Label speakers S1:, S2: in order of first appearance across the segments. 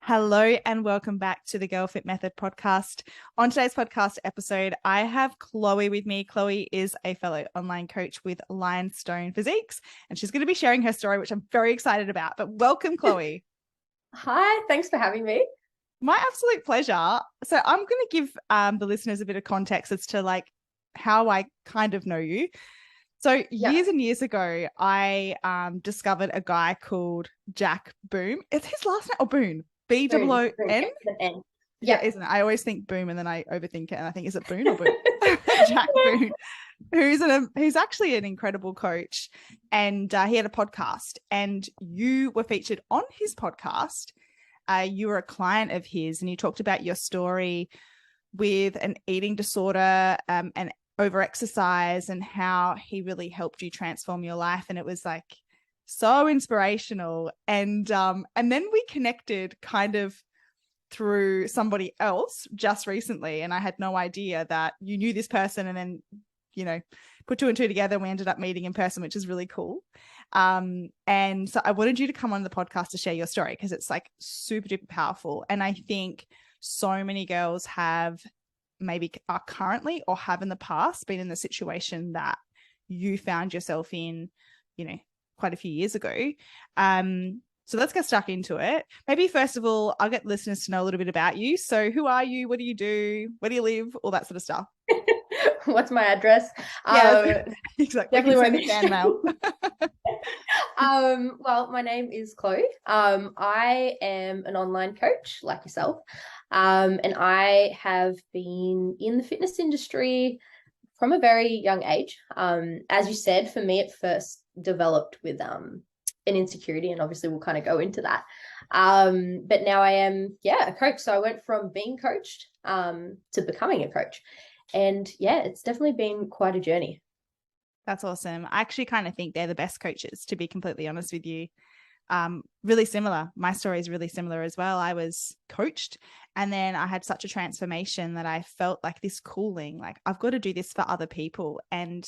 S1: Hello and welcome back to the Girl Fit Method podcast. On today's podcast episode, I have Chloe with me. Chloe is a fellow online coach with Lionstone Physiques, and she's going to be sharing her story, which I'm very excited about. But welcome, Chloe.
S2: Hi, thanks for having me.
S1: My absolute pleasure. So I'm going to give the listeners a bit of context as to how I kind of know you. So years and years ago, I discovered a guy called Jack Boom. Is his last name or Boone? B-O-O-N? Yeah, isn't it? I always think Boom and then I overthink it and I think, is it Boone or Boone? Jack Boone, who's actually an incredible coach. And he had a podcast and you were featured on his podcast. You were a client of his and you talked about your story with an eating disorder and over-exercise and how he really helped you transform your life. And it was so inspirational. And then we connected kind of through somebody else just recently. And I had no idea that you knew this person and then, put two and two together. We ended up meeting in person, which is really cool. And so I wanted you to come on the podcast to share your story because it's super duper powerful. And I think so many girls have maybe are currently or have in the past been in the situation that you found yourself in, quite a few years ago. So let's get stuck into it. Maybe first of all, I'll get listeners to know a little bit about you. So who are you? What do you do? Where do you live? All that sort of stuff.
S2: What's my address?
S1: Yeah, exactly.
S2: Definitely
S1: send the fan mail.
S2: Well, my name is Chloe. I am an online coach like yourself. And I have been in the fitness industry from a very young age. As you said, for me, it first developed with an insecurity, and obviously we'll kind of go into that. But now I am, a coach. So I went from being coached to becoming a coach. And it's definitely been quite a journey.
S1: That's awesome. I actually kind of think they're the best coaches, to be completely honest with you. Really similar. My story is really similar as well. I was coached and then I had such a transformation that I felt like this calling, I've got to do this for other people. And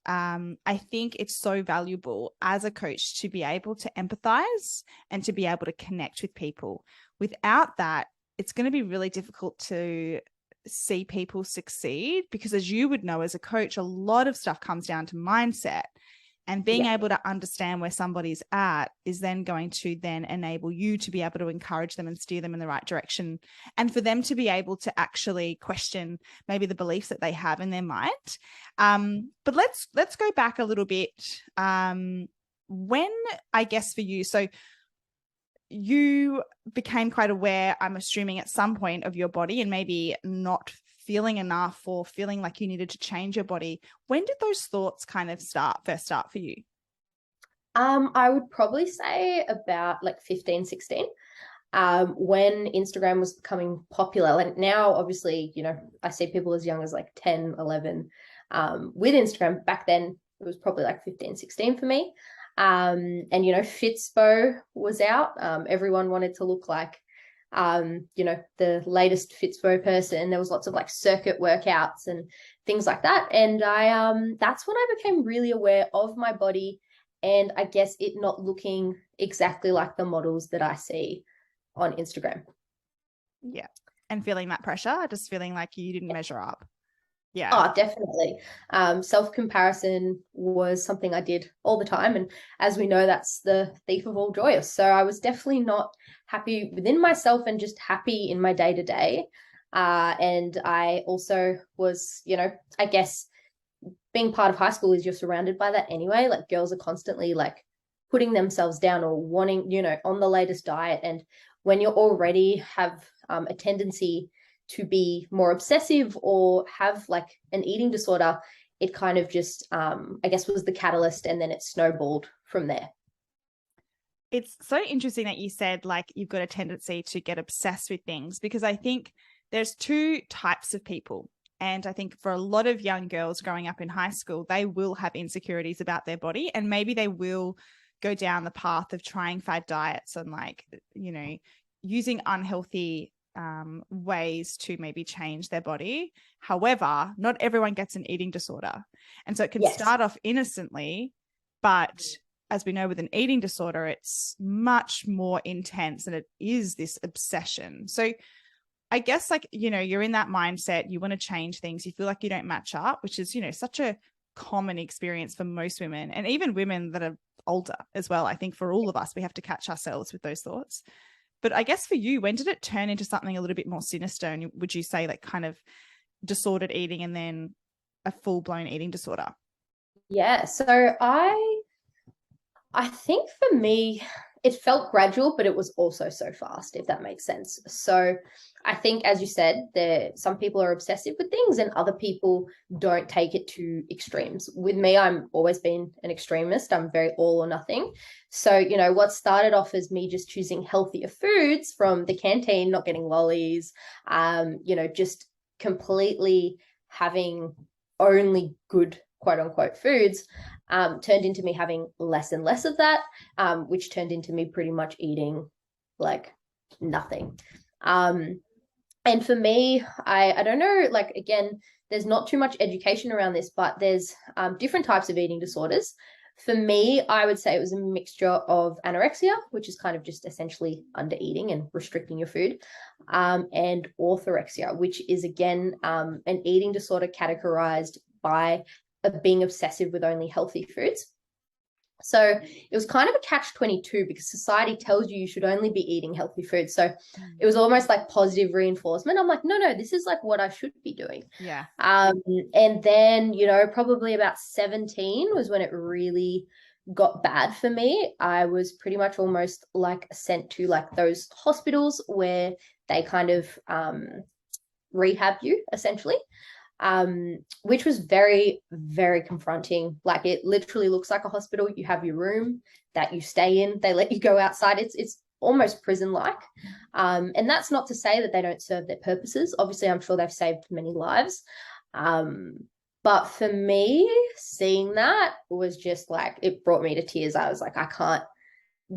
S1: I think it's so valuable as a coach to be able to empathize and to be able to connect with people. Without that, it's going to be really difficult to see people succeed because, as you would know as a coach, a lot of stuff comes down to mindset. And being able to understand where somebody's at is then going to then enable you to be able to encourage them and steer them in the right direction. And for them to be able to actually question maybe the beliefs that they have in their mind. But let's go back a little bit. When, I guess for you, so you became quite aware, I'm assuming at some point, of your body and maybe not feeling enough or feeling like you needed to change your body. When did those thoughts kind of first start for you?
S2: I would probably say about 15, 16, when Instagram was becoming popular. Like now, obviously, I see people as young as 10, 11 with Instagram. Back then, it was probably 15, 16 for me. And, Fitspo was out. Everyone wanted to look like the latest Fitspo person. There was lots of circuit workouts and things like that. And that's when I became really aware of my body and I guess it not looking exactly like the models that I see on Instagram.
S1: Yeah. And feeling that pressure, just feeling like you didn't measure up. Yeah.
S2: Oh, definitely. Self-comparison was something I did all the time. And as we know, that's the thief of all joy. So I was definitely not happy within myself and just happy in my day-to-day. And I also was, I guess being part of high school is you're surrounded by that anyway. Girls are constantly putting themselves down or wanting, on the latest diet. And when you already have a tendency to be more obsessive or have an eating disorder, it kind of just, I guess, was the catalyst, and then it snowballed from there.
S1: It's so interesting that you said you've got a tendency to get obsessed with things, because I think there's two types of people. And I think for a lot of young girls growing up in high school, they will have insecurities about their body, and maybe they will go down the path of trying fad diets and using unhealthy ways to maybe change their body. However, not everyone gets an eating disorder. And so it can start off innocently, but as we know, with an eating disorder, it's much more intense and it is this obsession. So I guess, like, you know, you're in that mindset, you want to change things, you feel like you don't match up, which is, you know, such a common experience for most women, and even women that are older as well. I think for all of us, we have to catch ourselves with those thoughts. But I guess for you, when did it turn into something a little bit more sinister? And would you say like kind of disordered eating and then a full-blown eating disorder?
S2: Yeah, so I think for me, it felt gradual, but it was also so fast, if that makes sense. So I think, as you said, some people are obsessive with things and other people don't take it to extremes. With me, I'm always been an extremist. I'm very all or nothing. So, you know, what started off as me just choosing healthier foods from the canteen, not getting lollies, you know, just completely having only good quote unquote foods, turned into me having less and less of that, which turned into me pretty much eating like nothing. And for me, I don't know, like, again, there's not too much education around this, but there's different types of eating disorders. For me, I would say it was a mixture of anorexia, which is kind of just essentially under eating and restricting your food, and orthorexia, which is, again, an eating disorder categorized by being obsessive with only healthy foods. So it was kind of a catch-22 because society tells you should only be eating healthy food. So it was almost like positive reinforcement. I'm like, no, this is like what I should be doing.
S1: Yeah.
S2: And then, you know, probably about 17 was when it really got bad for me. I was pretty much almost like sent to like those hospitals where they kind of rehab you essentially. Which was very, very confronting. Like, it literally looks like a hospital. You have your room that you stay in. They let you go outside. It's almost prison-like. And that's not to say that they don't serve their purposes. Obviously, I'm sure they've saved many lives. But for me, seeing that was just like, it brought me to tears. I was like, I can't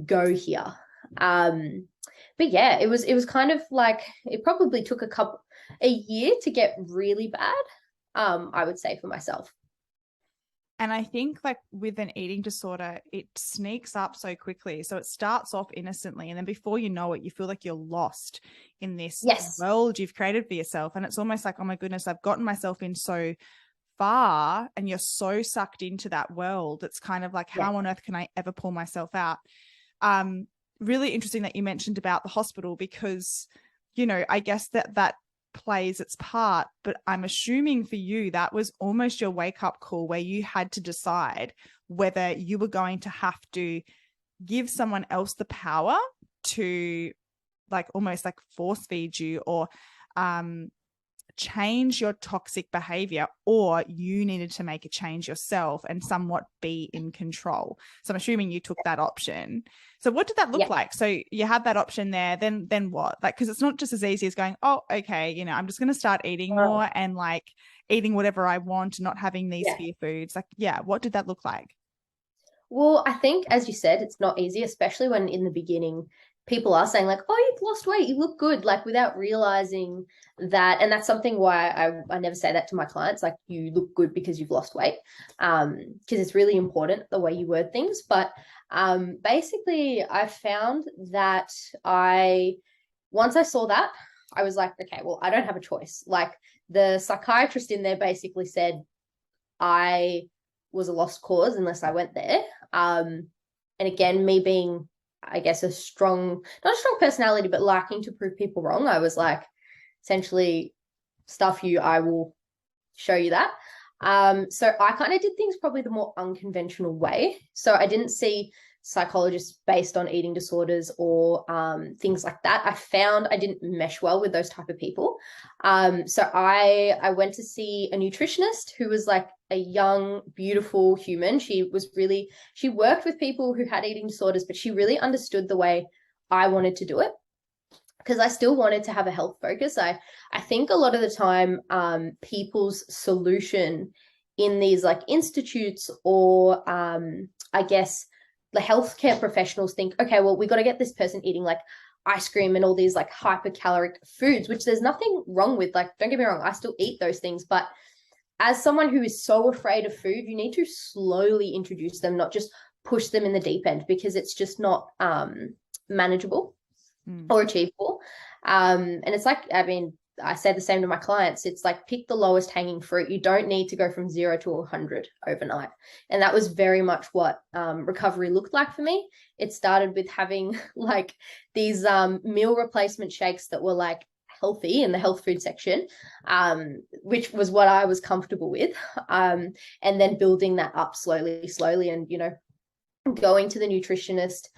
S2: go here. But yeah, it was kind of like, it probably took a year to get really bad, I would say, for myself.
S1: And I think like with an eating disorder, it sneaks up so quickly. So it starts off innocently, and then before you know it, you feel like you're lost in this world you've created for yourself. And it's almost like, oh my goodness, I've gotten myself in so far, and you're so sucked into that world. It's kind of like, how on earth can I ever pull myself out? Really interesting that you mentioned about the hospital, because, you know, I guess that plays its part, but I'm assuming for you that was almost your wake-up call where you had to decide whether you were going to have to give someone else the power to like almost like force feed you or change your toxic behavior, or you needed to make a change yourself and somewhat be in control. So I'm assuming you took that option. So what did that look like? So you had that option there, then what? Like, because it's not just as easy as going, oh, okay, you know, I'm just going to start eating more and like eating whatever I want and not having these fear foods. Like, what did that look like?
S2: Well, I think, as you said, it's not easy, especially when in the beginning people are saying like, oh, you've lost weight, you look good, like without realizing that. And that's something why I never say that to my clients, like, you look good because you've lost weight, because it's really important the way you word things. But basically I found that once I saw that, I was like, okay, well, I don't have a choice. Like, the psychiatrist in there basically said I was a lost cause unless I went there. And again, me being, I guess, not a strong personality, but liking to prove people wrong, I was like, essentially, stuff you, I will show you that. So I kind of did things probably the more unconventional way. So I didn't see psychologists based on eating disorders or things like that. I found I didn't mesh well with those type of people. So I went to see a nutritionist who was like a young, beautiful human. She worked with people who had eating disorders, but she really understood the way I wanted to do it, because I still wanted to have a health focus. I think a lot of the time people's solution in these like institutes or I guess the healthcare professionals think, okay, well, we got to get this person eating like ice cream and all these like hypercaloric foods, which there's nothing wrong with. Like, don't get me wrong, I still eat those things, but as someone who is so afraid of food, you need to slowly introduce them, not just push them in the deep end, because it's just not manageable or achievable. And it's like, I mean, I say the same to my clients. It's like, pick the lowest hanging fruit. You don't need to go from 0 to 100 overnight. And that was very much what recovery looked like for me. It started with having like these meal replacement shakes that were like healthy in the health food section, which was what I was comfortable with. And then building that up slowly. And, you know, going to the nutritionist,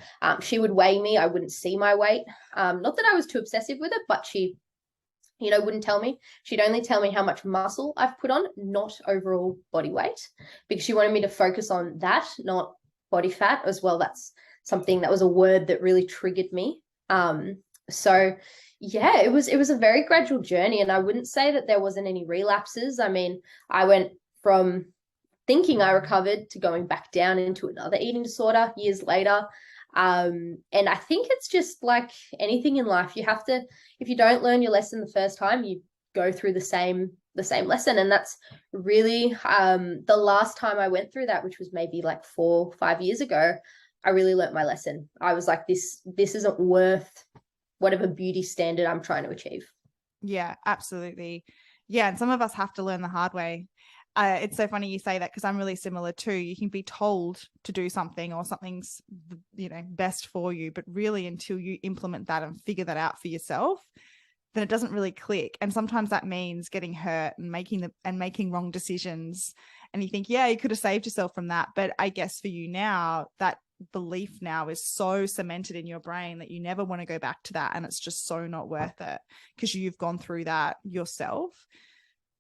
S2: she would weigh me. I wouldn't see my weight. Not that I was too obsessive with it, but she, you know, wouldn't tell me. She'd only tell me how much muscle I've put on, not overall body weight, because she wanted me to focus on that, not body fat as well. That's something that was a word that really triggered me. So yeah, it was a very gradual journey, and I wouldn't say that there wasn't any relapses. I mean, I went from thinking I recovered to going back down into another eating disorder years later. And I think it's just like anything in life. You have to, if you don't learn your lesson the first time, you go through the same lesson. And that's really the last time I went through that, which was maybe like 4 or 5 years ago, I really learnt my lesson. I was like, this isn't worth whatever beauty standard I'm trying to achieve.
S1: Yeah, absolutely. Yeah. And some of us have to learn the hard way. It's so funny you say that, because I'm really similar too. You can be told to do something, or something's, you know, best for you, but really until you implement that and figure that out for yourself, then it doesn't really click. And sometimes that means getting hurt and making wrong decisions. And you think, yeah, you could have saved yourself from that. But I guess for you now, that belief now is so cemented in your brain that you never want to go back to that. And it's just so not worth it, because you've gone through that yourself.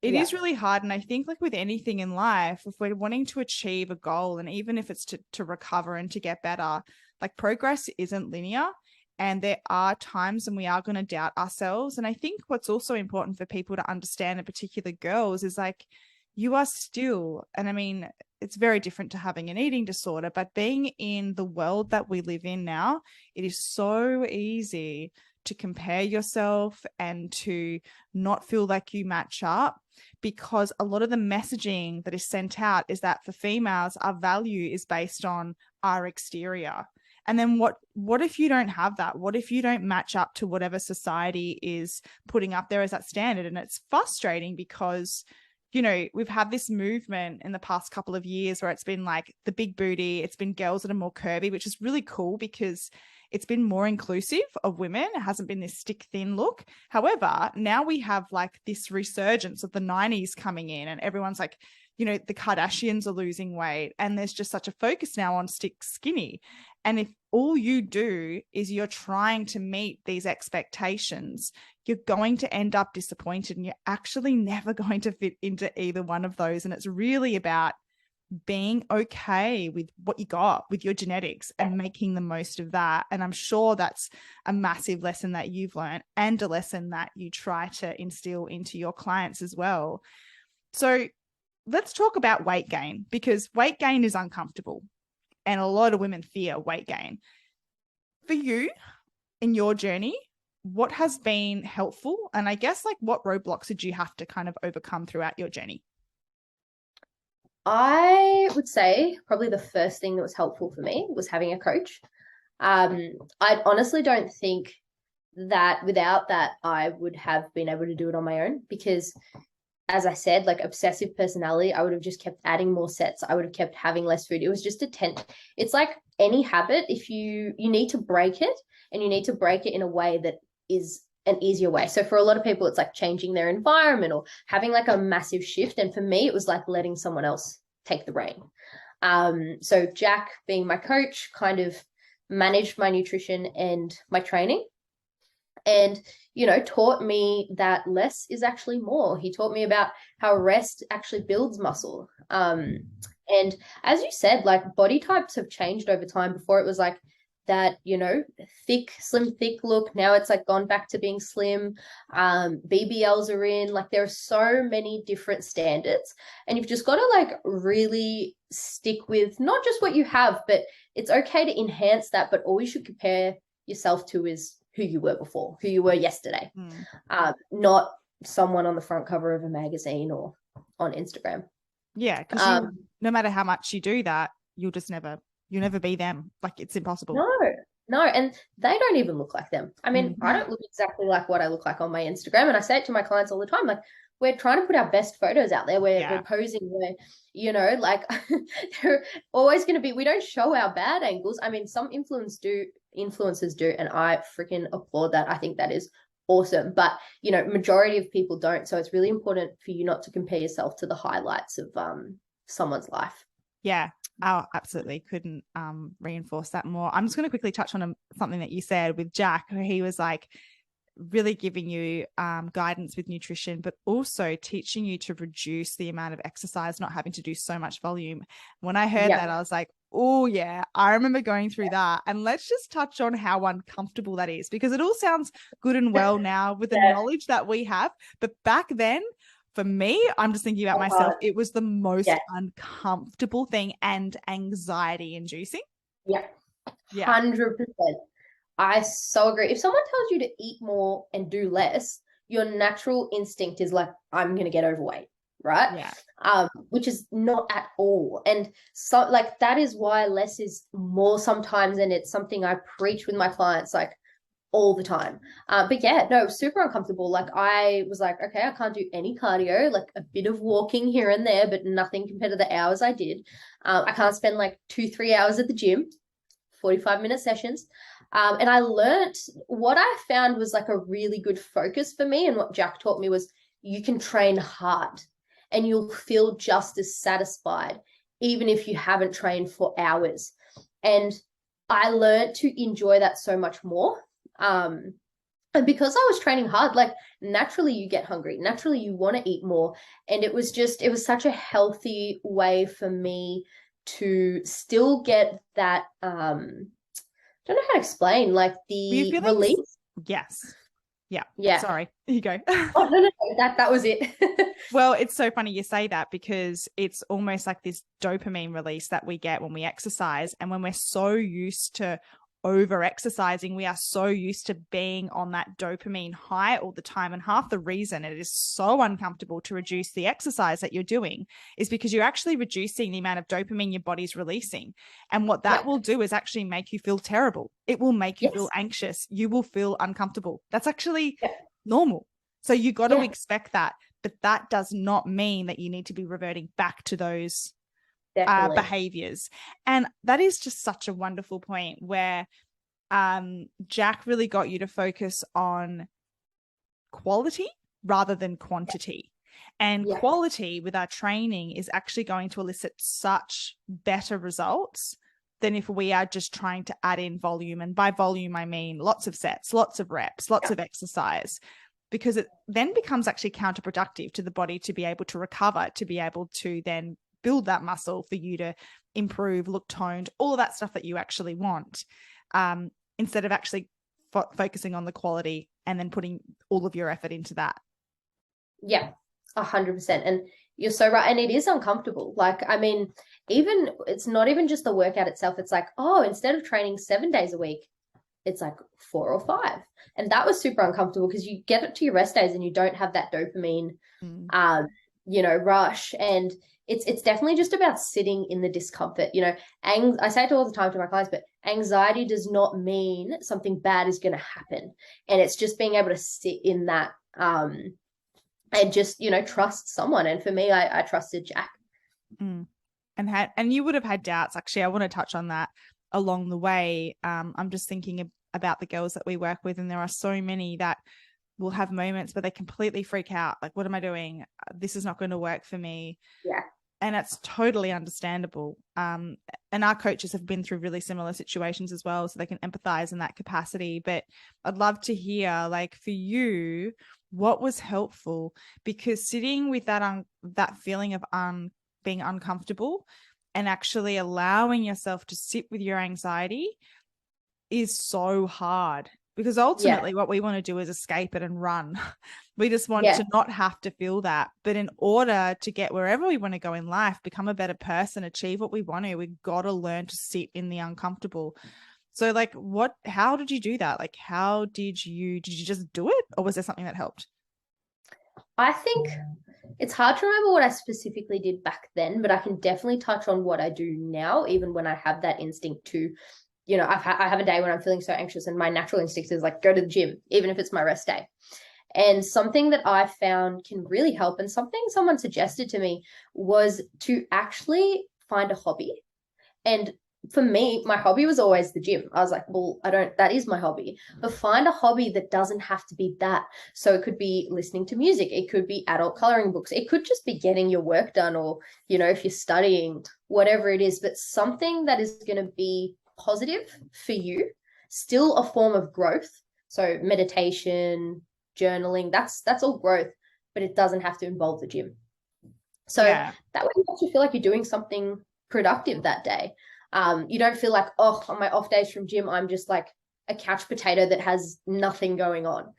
S1: It is really hard. And I think, like with anything in life, if we're wanting to achieve a goal, and even if it's to recover and to get better, like progress isn't linear. And there are times when we are going to doubt ourselves. And I think what's also important for people to understand, in particular girls, is like, you are still, and I mean, it's very different to having an eating disorder, but being in the world that we live in now, it is so easy to compare yourself and to not feel like you match up, because a lot of the messaging that is sent out is that for females, our value is based on our exterior. And then what if you don't have that? What if you don't match up to whatever society is putting up there as that standard? And it's frustrating because, you know, we've had this movement in the past couple of years where it's been like the big booty, it's been girls that are more curvy, which is really cool because it's been more inclusive of women. It hasn't been this stick thin look. However, now we have like this resurgence of the 90s coming in, and everyone's like, you know, the Kardashians are losing weight, and there's just such a focus now on stick skinny. And if all you do is you're trying to meet these expectations, you're going to end up disappointed, and you're actually never going to fit into either one of those. And it's really about being okay with what you got, with your genetics, and making the most of that. And I'm sure that's a massive lesson that you've learned, and a lesson that you try to instill into your clients as well. So let's talk about weight gain, because weight gain is uncomfortable and a lot of women fear weight gain. For you, in your journey, what has been helpful? And I guess, like, what roadblocks did you have to kind of overcome throughout your journey?
S2: I would say probably the first thing that was helpful for me was having a coach. I honestly don't think that without that, I would have been able to do it on my own, because as I said, like obsessive personality, I would have just kept adding more sets. I would have kept having less food. It was just it's like any habit. If you need to break it, and you need to break it in a way that is an easier way. So for a lot of people, it's like changing their environment or having like a massive shift. And for me, it was like letting someone else take the reign. So Jack, being my coach, kind of managed my nutrition and my training, and, you know, taught me that less is actually more. He taught me about how rest actually builds muscle. And as you said, like body types have changed over time. Before it was like that, you know, slim, thick look. Now it's like gone back to being slim. BBLs are in. Like there are so many different standards, and you've just got to like really stick with not just what you have, but it's okay to enhance that. But all you should compare yourself to is who you were before, who you were yesterday, not someone on the front cover of a magazine or on Instagram.
S1: Yeah, because no matter how much you do that, you'll just never you'll never be them. Like, it's impossible.
S2: No, and they don't even look like them. I mean, I
S1: Mm.
S2: don't look exactly like what I look like on my Instagram, and I say it to my clients all the time, like, we're trying to put our best photos out there. We're posing, like they're always going to be. We don't show our bad angles. I mean, some influencers do, and I freaking applaud that. I think that is awesome. But majority of people don't. So it's really important for you not to compare yourself to the highlights of someone's life.
S1: Yeah. Oh, absolutely. Couldn't reinforce that more. I'm just going to quickly touch on something that you said with Jack, where he was like really giving you guidance with nutrition, but also teaching you to reduce the amount of exercise, not having to do so much volume. When I heard that, I was like, oh yeah, I remember going through that. And let's just touch on how uncomfortable that is, because it all sounds good and well now with the knowledge that we have. But back then, for me, I'm just thinking about myself, it was the most uncomfortable thing and anxiety inducing.
S2: Yeah. 100%. I so agree. If someone tells you to eat more and do less, your natural instinct is like, I'm going to get overweight, right?
S1: Yeah.
S2: Which is not at all. And so, like, that is why less is more sometimes. And it's something I preach with my clients, like, all the time. But yeah, no, super uncomfortable. Like, I was like, okay, I can't do any cardio, like a bit of walking here and there, but nothing compared to the hours I did. I can't spend like 2-3 hours at the gym, 45-minute sessions. And I learned, what I found was like a really good focus for me, and what Jack taught me was, you can train hard and you'll feel just as satisfied even if you haven't trained for hours. And I learned to enjoy that so much more. And because I was training hard, like, naturally you get hungry, naturally you want to eat more. And it was such a healthy way for me to still get that, don't know how to explain, like, the release.
S1: Yes.
S2: Yeah.
S1: Sorry. Here you go.
S2: Oh, no, that was it.
S1: Well, it's so funny you say that, because it's almost like this dopamine release that we get when we exercise. And when we're so used to over exercising, we are so used to being on that dopamine high all the time. And half the reason it is so uncomfortable to reduce the exercise that you're doing is because you're actually reducing the amount of dopamine your body's releasing. And what that will do is actually make you feel terrible. It will make you feel anxious. You will feel uncomfortable. That's actually normal. So you got to expect that. But that does not mean that you need to be reverting back to those behaviors. And that is just such a wonderful point where Jack really got you to focus on quality rather than quantity. And quality with our training is actually going to elicit such better results than if we are just trying to add in volume. And by volume, I mean lots of sets, lots of reps, lots of exercise, because it then becomes actually counterproductive to the body to be able to recover, to be able to then build that muscle for you to improve, look toned, all of that stuff that you actually want, instead of actually focusing on the quality and then putting all of your effort into that.
S2: Yeah, 100%. And you're so right. And it is uncomfortable. Like, I mean, even it's not even just the workout itself. It's like, oh, instead of training 7 days a week, it's like 4 or 5. And that was super uncomfortable, because you get it to your rest days and you don't have that dopamine, rush. And it's definitely just about sitting in the discomfort. I say it all the time to my clients, but anxiety does not mean something bad is going to happen. And it's just being able to sit in that, and just, trust someone. And for me, I trusted Jack.
S1: And you would have had doubts. Actually, I want to touch on that along the way. I'm just thinking about the girls that we work with, and there are so many that will have moments where they completely freak out. Like, what am I doing? This is not going to work for me.
S2: Yeah.
S1: And it's totally understandable. And our coaches have been through really similar situations as well, so they can empathize in that capacity. But I'd love to hear, like, for you, what was helpful, because sitting with that feeling of being uncomfortable and actually allowing yourself to sit with your anxiety is so hard, because ultimately what we want to do is escape it and run. We just want to not have to feel that. But in order to get wherever we want to go in life, become a better person, achieve what we want to, we've got to learn to sit in the uncomfortable. So like, how did you do that? Like, did you just do it, or was there something that helped?
S2: I think It's hard to remember what I specifically did back then, but I can definitely touch on what I do now, even when I have that instinct to, you know, I have a day when I'm feeling so anxious and my natural instinct is like, go to the gym, even if it's my rest day. And something that I found can really help, and something someone suggested to me, was to actually find a hobby. And for me, my hobby was always the gym. I was like, well, that is my hobby. But find a hobby that doesn't have to be that. So it could be listening to music. It could be adult coloring books. It could just be getting your work done, or, you know, if you're studying, whatever it is, but something that is going to be positive for you, still a form of growth. So meditation, journaling, that's all growth, but it doesn't have to involve the gym. So that way you actually feel like you're doing something productive that day. You don't feel like, oh, on my off days from gym, I'm just like a couch potato that has nothing going on.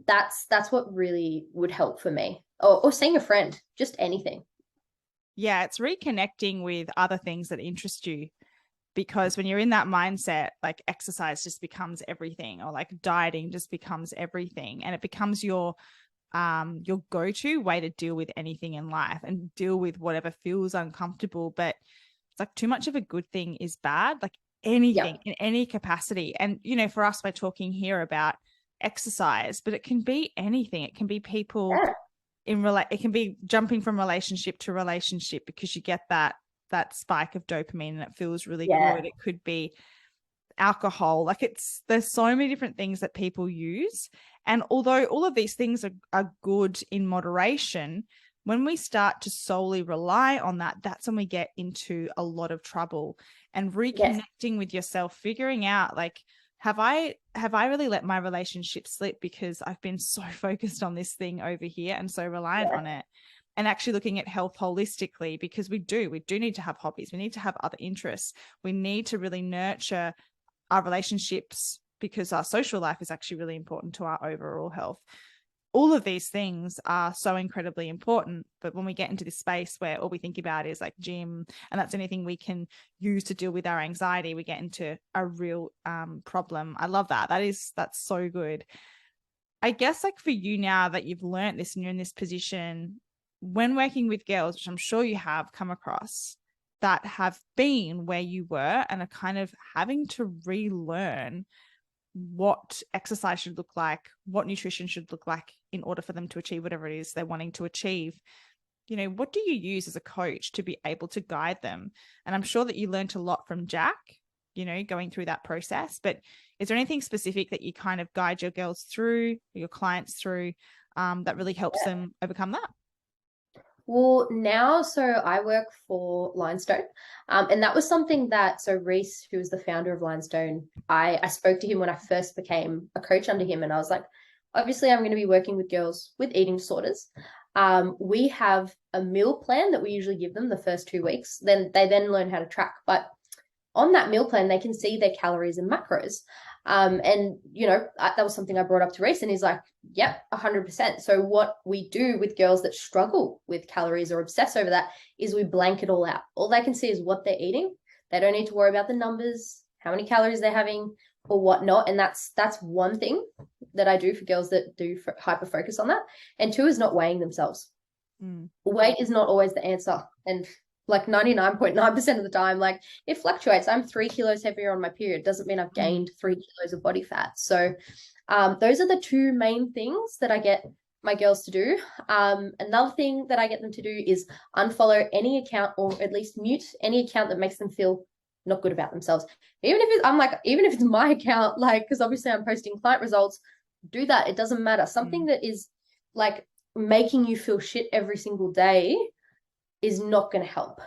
S2: That's what really would help for me. Or seeing a friend, just anything.
S1: Yeah, it's reconnecting with other things that interest you, because when you're in that mindset, like exercise just becomes everything, or like dieting just becomes everything, and it becomes your go-to way to deal with anything in life and deal with whatever feels uncomfortable. But it's like too much of a good thing is bad, like anything in any capacity. And, you know, for us, we're talking here about exercise, but it can be anything. It can be people it can be jumping from relationship to relationship because you get that spike of dopamine and it feels really good. It could be alcohol. Like there's so many different things that people use. And although all of these things are good in moderation, when we start to solely rely on that, that's when we get into a lot of trouble. And reconnecting with yourself, figuring out, like, have I really let my relationship slip because I've been so focused on this thing over here and so reliant on it? And actually looking at health holistically, because we do need to have hobbies. We need to have other interests. We need to really nurture our relationships, because our social life is actually really important to our overall health. All of these things are so incredibly important. But when we get into this space where all we think about is like gym, and that's anything we can use to deal with our anxiety, we get into a real problem. I love that. That's so good. I guess, like, for you, now that you've learned this and you're in this position, when working with girls, which I'm sure you have come across, that have been where you were and are kind of having to relearn what exercise should look like, what nutrition should look like in order for them to achieve whatever it is they're wanting to achieve. You know, what do you use as a coach to be able to guide them? And I'm sure that you learned a lot from Jack, you know, going through that process, but is there anything specific that you kind of guide your girls through, or your clients through, that really helps them overcome that?
S2: Well, now, so I work for Lionstone, and that was something that, so Reese, who is the founder of Lionstone, I spoke to him when I first became a coach under him, and I was like, obviously, I'm going to be working with girls with eating disorders. We have a meal plan that we usually give them the first 2 weeks. Then they learn how to track, but on that meal plan, they can see their calories and macros. And, you know, that was something I brought up to Reese, and he's like, yep, 100%. So what we do with girls that struggle with calories or obsess over that is we blank it all out. All they can see is what they're eating. They don't need to worry about the numbers, how many calories they're having or whatnot. And that's one thing that I do for girls that do hyper focus on that. And two is not weighing themselves. Weight is not always the answer. And like 99.9% of the time, like, it fluctuates. I'm 3 kilos heavier on my period. Doesn't mean I've gained 3 kilos of body fat. So those are the two main things that I get my girls to do. Another thing that I get them to do is unfollow any account, or at least mute any account that makes them feel not good about themselves. Even if it's my account, like, because obviously I'm posting client results, do that. It doesn't matter. Something that is like making you feel shit every single day is not going to help.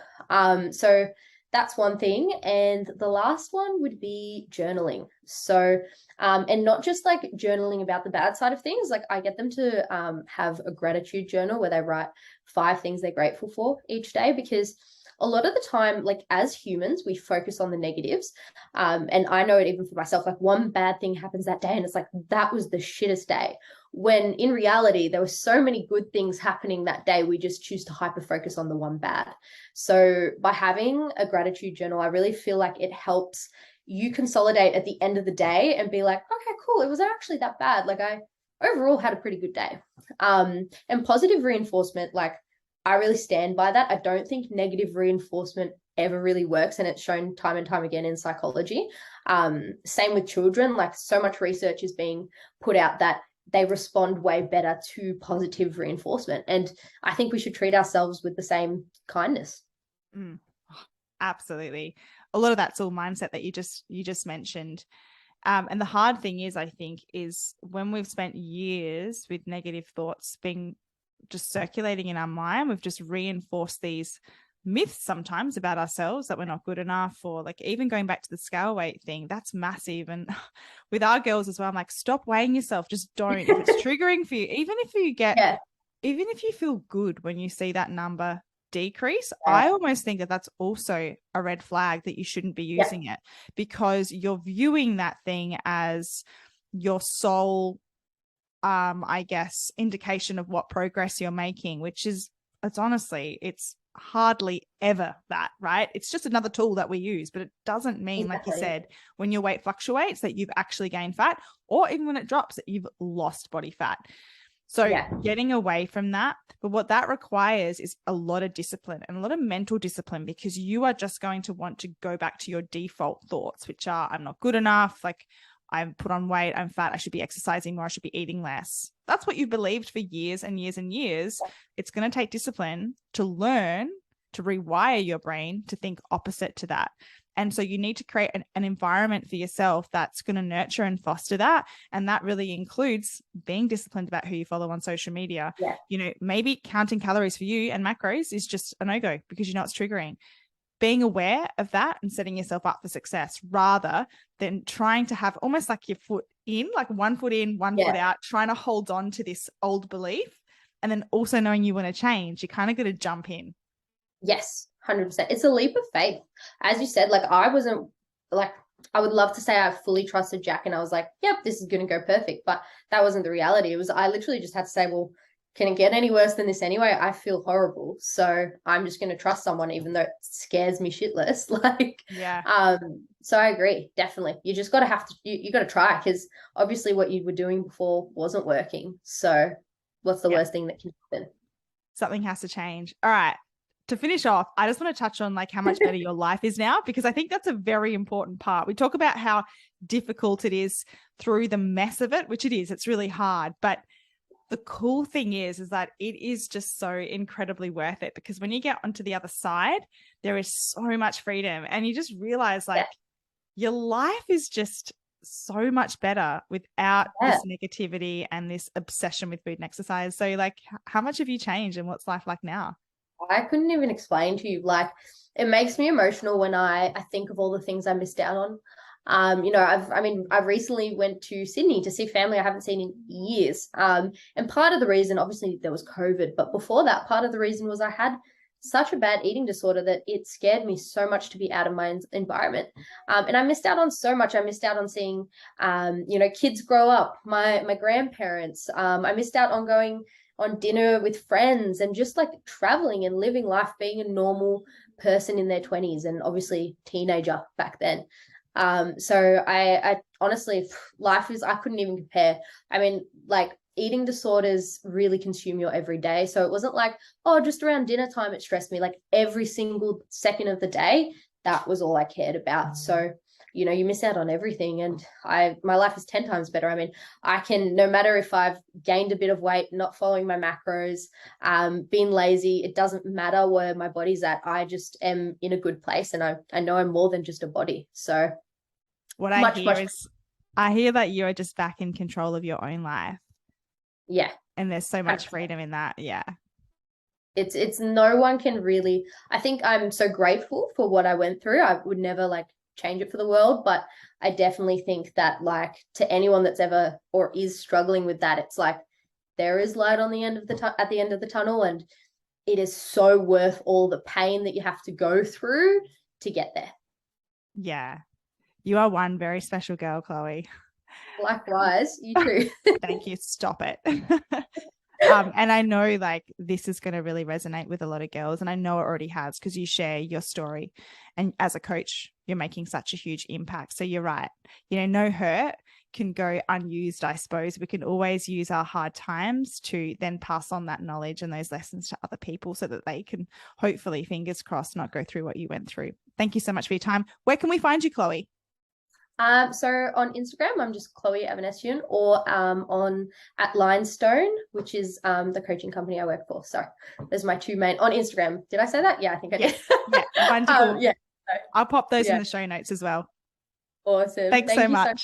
S2: So that's one thing. And the last one would be journaling. So, and not just like journaling about the bad side of things. Like, I get them to have a gratitude journal where they write 5 things they're grateful for each day, because a lot of the time, like, as humans, we focus on the negatives. And I know it even for myself, like, one bad thing happens that day and it's like, that was the shittest day. When in reality, there were so many good things happening that day. We just choose to hyper focus on the one bad. So by having a gratitude journal, I really feel like it helps you consolidate at the end of the day and be like, okay, cool. It was actually that bad. Like, overall had a pretty good day. And positive reinforcement, like I really stand by that. I don't think negative reinforcement ever really works, and it's shown time and time again in psychology. Same with children, like so much research is being put out that they respond way better to positive reinforcement. And I think we should treat ourselves with the same kindness.
S1: Absolutely. A lot of that's all mindset that you just mentioned. And the hard thing is, I think, is when we've spent years with negative thoughts being just circulating in our mind, we've just reinforced these myths sometimes about ourselves that we're not good enough, or like even going back to the scale weight thing, that's massive. And with our girls as well, I'm like, stop weighing yourself. Just don't. If it's triggering for you, even if you feel good when you see that number decrease, I almost think that that's also a red flag that you shouldn't be using it, because you're viewing that thing as your sole I guess indication of what progress you're making, which is, it's hardly ever that, right? It's just another tool that we use, but it doesn't mean, like you said, when your weight fluctuates that you've actually gained fat, or even when it drops that you've lost body fat. So getting away from that. But what that requires is a lot of discipline and a lot of mental discipline, because you are just going to want to go back to your default thoughts, which are, I'm not good enough, like I'm put on weight, I'm fat, I should be exercising more, I should be eating less. That's what you've believed for years and years and years. It's going to take discipline to learn to rewire your brain to think opposite to that. And so you need to create an environment for yourself that's going to nurture and foster that. And that really includes being disciplined about who you follow on social media. You know, maybe counting calories for you and macros is just a no-go because you know it's triggering. Being aware of that and setting yourself up for success, rather than trying to have almost like your foot in, like one foot in, one foot out, trying to hold on to this old belief. And then also knowing you want to change, you kind of got to jump in.
S2: Yes. 100%. It's a leap of faith. As you said, like I wasn't like, I would love to say I fully trusted Jack and I was like, yep, this is going to go perfect. But that wasn't the reality. It was, I literally just had to say, well, can it get any worse than this anyway? I feel horrible. So I'm just going to trust someone, even though it scares me shitless. Like, so I agree. Definitely. You just got to you got to try, because obviously what you were doing before wasn't working. So what's the worst thing that can happen?
S1: Something has to change. All right. To finish off, I just want to touch on like how much better your life is now, because I think that's a very important part. We talk about how difficult it is through the mess of it, which it is. It's really hard. But the cool thing is that it is just so incredibly worth it, because when you get onto the other side, there is so much freedom, and you just realize like your life is just so much better without this negativity and this obsession with food and exercise. So like, how much have you changed, and what's life like now?
S2: I couldn't even explain to you. Like, it makes me emotional when I think of all the things I missed out on. You know, I've recently went to Sydney to see family I haven't seen in years. And part of the reason, obviously there was COVID, but before that, part of the reason was I had such a bad eating disorder that it scared me so much to be out of my environment. And I missed out on so much. I missed out on seeing, you know, kids grow up, my grandparents. I missed out on going on dinner with friends and just like traveling and living life, being a normal person in their 20s, and obviously teenager back then. So I honestly, life is, I couldn't even compare. I mean, like eating disorders really consume your every day. So it wasn't like, oh, just around dinner time, it stressed me. Like every single second of the day, that was all I cared about. So, you know, you miss out on everything. And my life is 10 times better. I mean, I can, no matter if I've gained a bit of weight, not following my macros, being lazy, it doesn't matter where my body's at. I just am in a good place, and I know I'm more than just a body. So
S1: what I hear that you are just back in control of your own life.
S2: Yeah.
S1: And there's so much freedom in that. Yeah.
S2: It's no one can really, I think I'm so grateful for what I went through. I would never like change it for the world, but I definitely think that like to anyone that's ever or is struggling with that, it's like there is light on the end of at the end of the tunnel, and it is so worth all the pain that you have to go through to get there.
S1: Yeah. You are one very special girl, Chloe.
S2: Likewise, you too.
S1: Thank you. Stop it. And I know like this is going to really resonate with a lot of girls, and I know it already has, because you share your story, and as a coach, you're making such a huge impact. So you're right. You know, no hurt can go unused, I suppose. We can always use our hard times to then pass on that knowledge and those lessons to other people so that they can hopefully, fingers crossed, not go through what you went through. Thank you so much for your time. Where can we find you, Chloe?
S2: So on Instagram, I'm just Chloe Avanessian, or on at Lionstone, which is the coaching company I work for. So there's my two main on Instagram. Did I say that? Yeah, I think I did.
S1: Yeah, wonderful.
S2: Yeah.
S1: I'll pop those in the show notes as well.
S2: Awesome.
S1: Thanks so much.